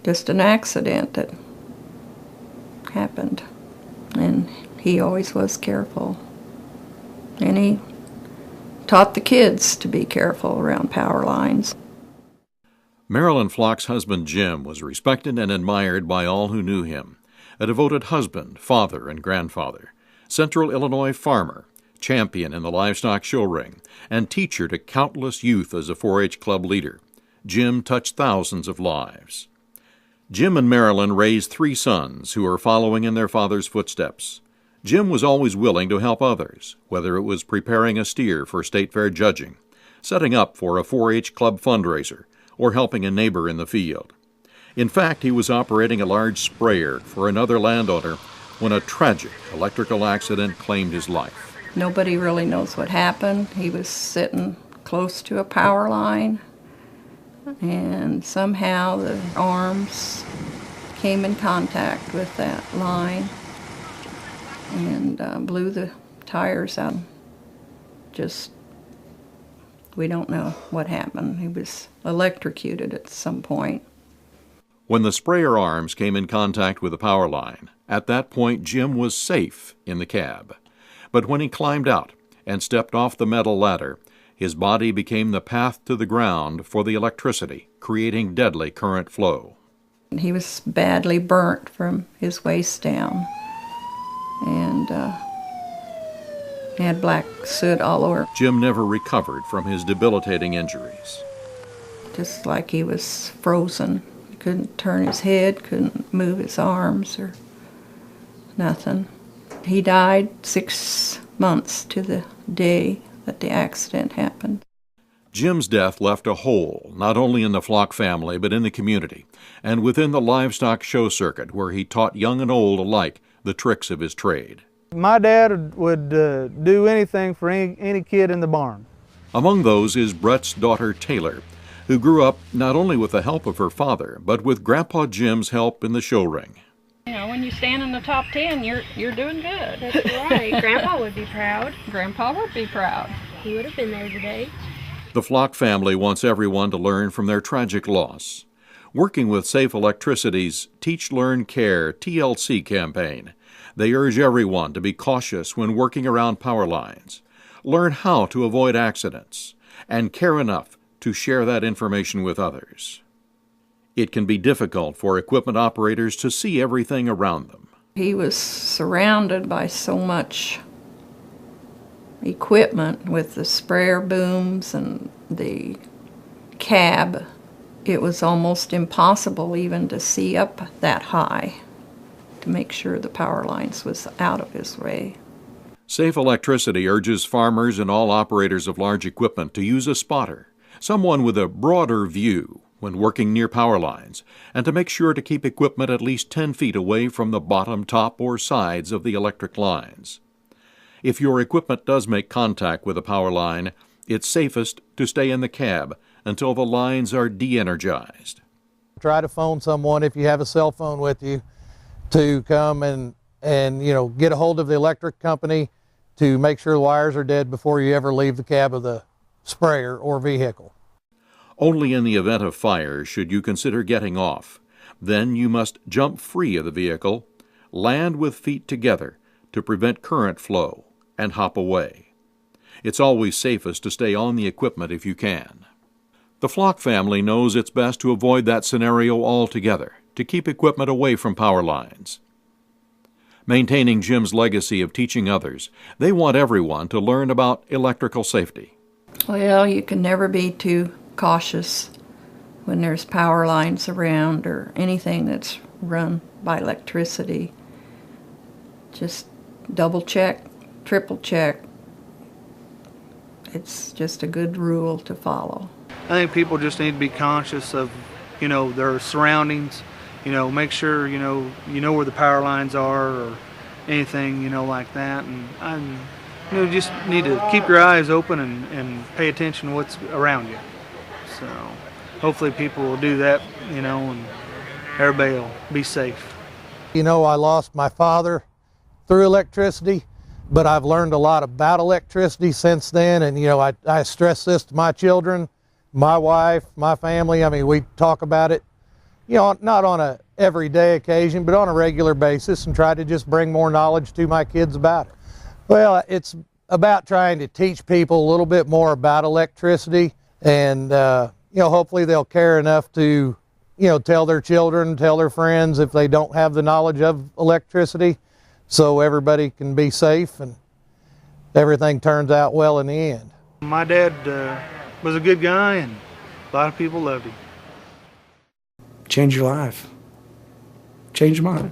just an accident that happened. And he always was careful. And he taught the kids to be careful around power lines. Marilyn Flock's husband Jim was respected and admired by all who knew him. A devoted husband, father, and grandfather, Central Illinois farmer, champion in the livestock show ring, and teacher to countless youth as a 4-H club leader, Jim touched thousands of lives. Jim and Marilyn raised 3 sons who are following in their father's footsteps. Jim was always willing to help others, whether it was preparing a steer for state fair judging, setting up for a 4-H club fundraiser, or helping a neighbor in the field. In fact, he was operating a large sprayer for another landowner when a tragic electrical accident claimed his life. Nobody really knows what happened. He was sitting close to a power line, and somehow the arms came in contact with that line and blew the tires out. We don't know what happened. He was electrocuted at some point. When the sprayer arms came in contact with the power line, at that point Jim was safe in the cab. But when he climbed out and stepped off the metal ladder, his body became the path to the ground for the electricity, creating deadly current flow. He was badly burnt from his waist down, and he had black soot all over. Jim never recovered from his debilitating injuries. Just like he was frozen. He couldn't turn his head, couldn't move his arms or nothing. He died 6 months to the day that the accident happened. Jim's death left a hole, not only in the Flock family, but in the community, and within the livestock show circuit, where he taught young and old alike the tricks of his trade. My dad would do anything for any kid in the barn. Among those is Brett's daughter, Taylor, who grew up not only with the help of her father, but with Grandpa Jim's help in the show ring. You know, when you stand in the top 10, you're doing good. That's right. Grandpa would be proud. Grandpa would be proud. He would have been there today. The Flock family wants everyone to learn from their tragic loss. Working with Safe Electricity's Teach, Learn, Care TLC campaign, they urge everyone to be cautious when working around power lines, learn how to avoid accidents, and care enough to share that information with others. It can be difficult for equipment operators to see everything around them. He was surrounded by so much equipment with the sprayer booms and the cab. It was almost impossible even to see up that high to make sure the power lines was out of his way. Safe Electricity urges farmers and all operators of large equipment to use a spotter, someone with a broader view when working near power lines, and to make sure to keep equipment at least 10 feet away from the bottom, top, or sides of the electric lines. If your equipment does make contact with a power line, it's safest to stay in the cab until the lines are de-energized. Try to phone someone if you have a cell phone with you to come and get a hold of the electric company to make sure the wires are dead before you ever leave the cab of the sprayer or vehicle. Only in the event of fire should you consider getting off. Then you must jump free of the vehicle, land with feet together to prevent current flow, and hop away. It's always safest to stay on the equipment if you can. The Flock family knows it's best to avoid that scenario altogether, to keep equipment away from power lines. Maintaining Jim's legacy of teaching others, they want everyone to learn about electrical safety. Well, you can never be too cautious when there's power lines around or anything that's run by electricity. Just double check, triple check. It's just a good rule to follow. I think people just need to be conscious of, their surroundings. Make sure, you know where the power lines are or anything, like that. And you just need to keep your eyes open and pay attention to what's around you. So hopefully people will do that, and everybody will be safe. I lost my father through electricity, but I've learned a lot about electricity since then. And, I stress this to my children, my wife, my family. I mean, we talk about it you know, not on a everyday occasion, but on a regular basis, and try to just bring more knowledge to my kids about it. Well, it's about trying to teach people a little bit more about electricity, and you know, hopefully they'll care enough to, you know, tell their children, tell their friends if they don't have the knowledge of electricity, so everybody can be safe and everything turns out well in the end. My dad was a good guy, and a lot of people loved him. Change your life. Change your mind.